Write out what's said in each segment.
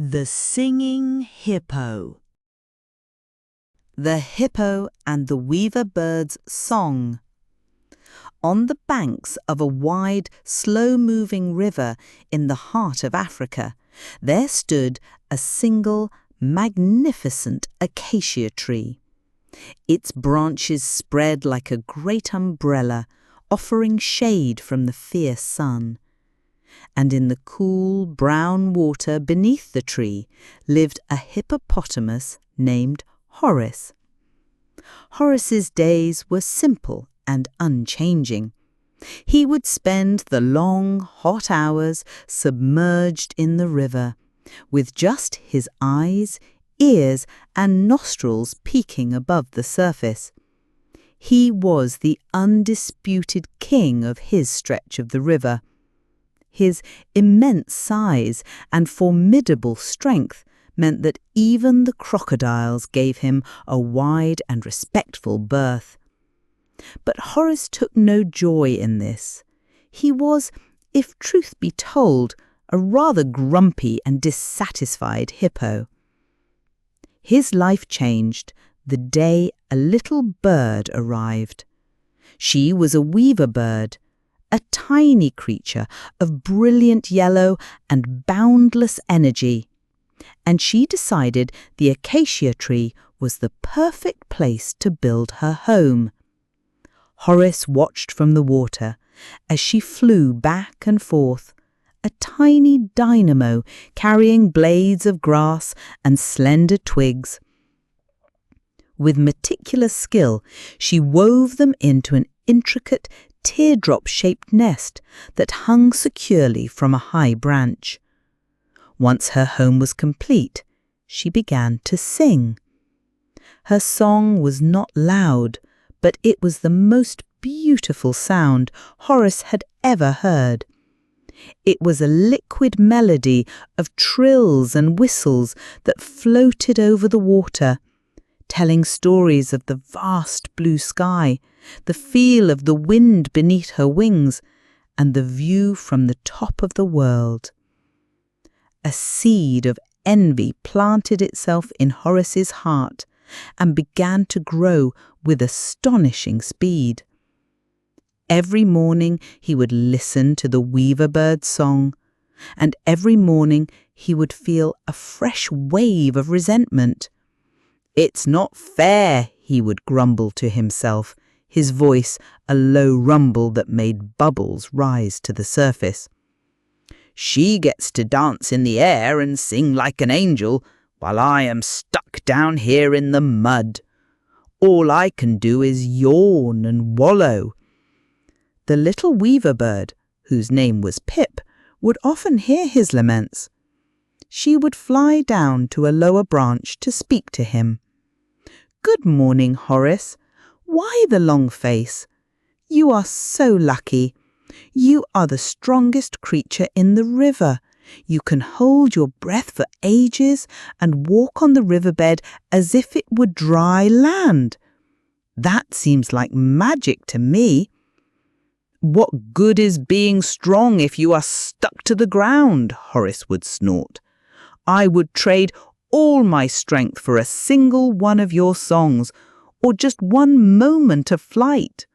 The Singing Hippo. The Hippo and the Weaverbird's Song. On the banks of a wide, slow-moving river in the heart of Africa, there stood a single, magnificent acacia tree. Its branches spread like a great umbrella, offering shade from the fierce sun. And in the cool, brown water beneath the tree lived a hippopotamus named Horace. Horace's days were simple and unchanging. He would spend the long, hot hours submerged in the river, with just his eyes, ears, and nostrils peeking above the surface. He was the undisputed king of his stretch of the river. His immense size and formidable strength meant that even the crocodiles gave him a wide and respectful berth. But Horace took no joy in this. He was, if truth be told, a rather grumpy and dissatisfied hippo. His life changed the day a little bird arrived. She was a weaverbird, a tiny creature of brilliant yellow and boundless energy, and she decided the acacia tree was the perfect place to build her home. Horace watched from the water as she flew back and forth, a tiny dynamo carrying blades of grass and slender twigs. With meticulous skill, she wove them into an intricate, teardrop-shaped nest that hung securely from a high branch. Once her home was complete, she began to sing. Her song was not loud, but it was the most beautiful sound Horace had ever heard. It was a liquid melody of trills and whistles that floated over the water, telling stories of the vast blue sky, the feel of the wind beneath her wings, and the view from the top of the world. A seed of envy planted itself in Horace's heart and began to grow with astonishing speed. Every morning he would listen to the weaverbird's song, and every morning he would feel a fresh wave of resentment. "It's not fair," he would grumble to himself, his voice a low rumble that made bubbles rise to the surface. "She gets to dance in the air and sing like an angel, while I am stuck down here in the mud. All I can do is yawn and wallow." The little weaverbird, whose name was Pip, would often hear his laments. She would fly down to a lower branch to speak to him. "Good morning, Horace. Why the long face? You are so lucky. You are the strongest creature in the river. You can hold your breath for ages and walk on the riverbed as if it were dry land. That seems like magic to me." "What good is being strong if you are stuck to the ground?" Horace would snort. "I would trade all my strength for a single one of your songs, or just one moment of flight."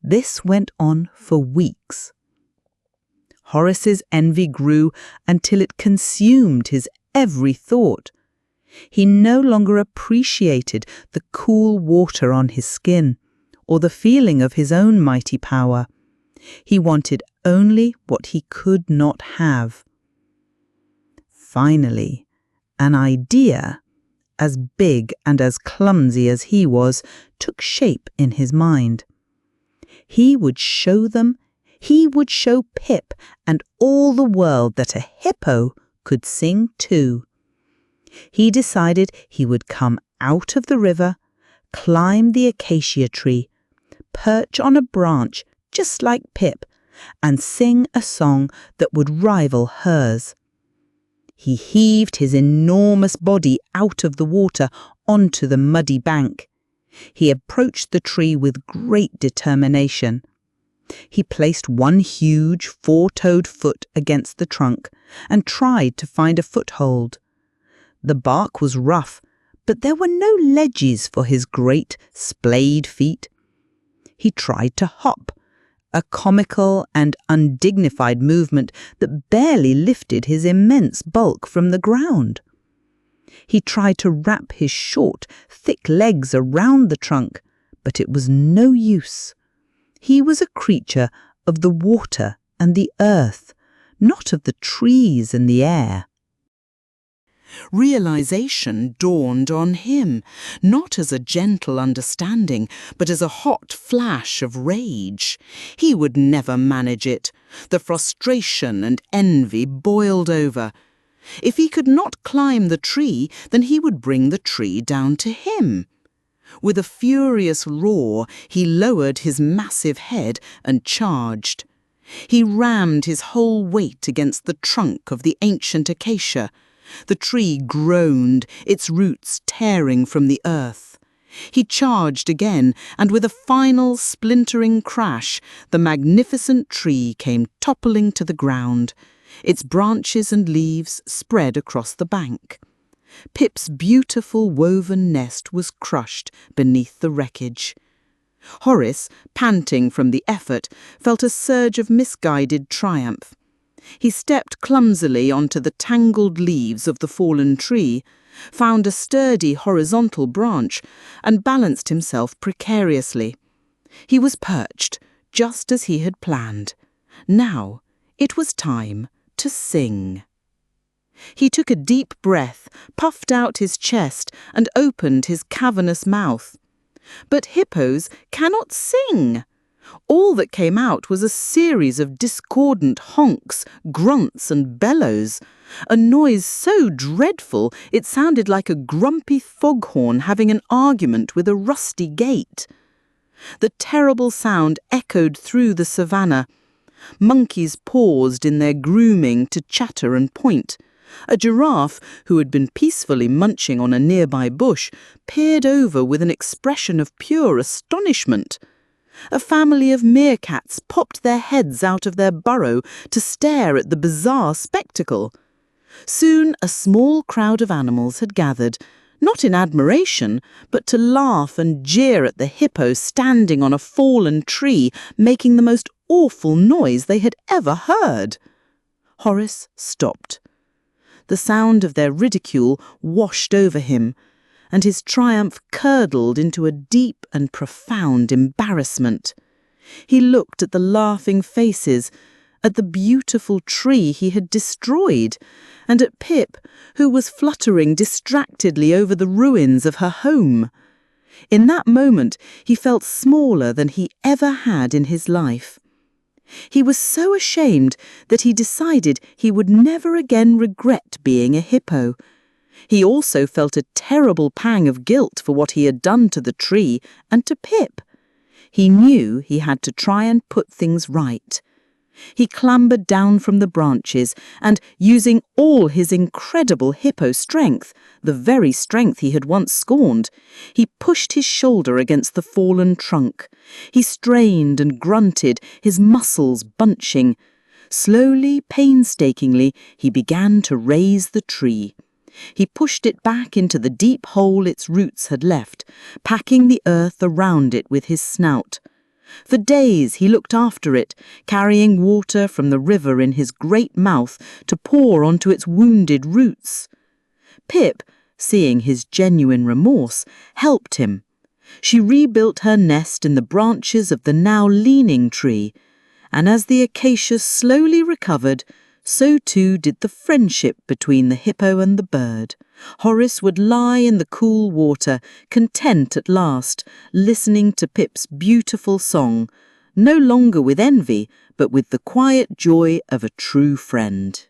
This went on for weeks. Horace's envy grew until it consumed his every thought. He no longer appreciated the cool water on his skin, or the feeling of his own mighty power. He wanted only what he could not have. Finally, an idea, as big and as clumsy as he was, took shape in his mind. He would show Pip and all the world that a hippo could sing too. He decided he would come out of the river, climb the acacia tree, perch on a branch just like Pip, and sing a song that would rival hers. He heaved his enormous body out of the water onto the muddy bank. He approached the tree with great determination. He placed one huge four-toed foot against the trunk and tried to find a foothold. The bark was rough, but there were no ledges for his great splayed feet. He tried to hop, a comical and undignified movement that barely lifted his immense bulk from the ground. He tried to wrap his short, thick legs around the trunk, but it was no use. He was a creature of the water and the earth, not of the trees and the air. Realization dawned on him, not as a gentle understanding, but as a hot flash of rage. He would never manage it. The frustration and envy boiled over. If he could not climb the tree, then he would bring the tree down to him. With a furious roar, he lowered his massive head and charged. He rammed his whole weight against the trunk of the ancient acacia. The tree groaned, its roots tearing from the earth. He charged again, and with a final splintering crash, the magnificent tree came toppling to the ground. Its branches and leaves spread across the bank. Pip's beautiful woven nest was crushed beneath the wreckage. Horace, panting from the effort, felt a surge of misguided triumph. He stepped clumsily onto the tangled leaves of the fallen tree, found a sturdy horizontal branch, and balanced himself precariously. He was perched, just as he had planned. Now it was time to sing. He took a deep breath, puffed out his chest, and opened his cavernous mouth. But hippos cannot sing. All that came out was a series of discordant honks, grunts and bellows, a noise so dreadful it sounded like a grumpy foghorn having an argument with a rusty gate. The terrible sound echoed through the savannah. Monkeys paused in their grooming to chatter and point. A giraffe, who had been peacefully munching on a nearby bush, peered over with an expression of pure astonishment. A family of meerkats popped their heads out of their burrow to stare at the bizarre spectacle. Soon a small crowd of animals had gathered, not in admiration, but to laugh and jeer at the hippo standing on a fallen tree, making the most awful noise they had ever heard. Horace stopped. The sound of their ridicule washed over him, and his triumph curdled into a deep and profound embarrassment. He looked at the laughing faces, at the beautiful tree he had destroyed, and at Pip, who was fluttering distractedly over the ruins of her home. In that moment, he felt smaller than he ever had in his life. He was so ashamed that he decided he would never again regret being a hippo. He also felt a terrible pang of guilt for what he had done to the tree and to Pip. He knew he had to try and put things right. He clambered down from the branches and, using all his incredible hippo strength, the very strength he had once scorned, he pushed his shoulder against the fallen trunk. He strained and grunted, his muscles bunching. Slowly, painstakingly, he began to raise the tree. He pushed it back into the deep hole its roots had left, packing the earth around it with his snout. For days he looked after it, carrying water from the river in his great mouth to pour onto its wounded roots. Pip, seeing his genuine remorse, helped him. She rebuilt her nest in the branches of the now leaning tree, and as the acacia slowly recovered, so too did the friendship between the hippo and the bird. Horace would lie in the cool water, content at last, listening to Pip's beautiful song, no longer with envy, but with the quiet joy of a true friend.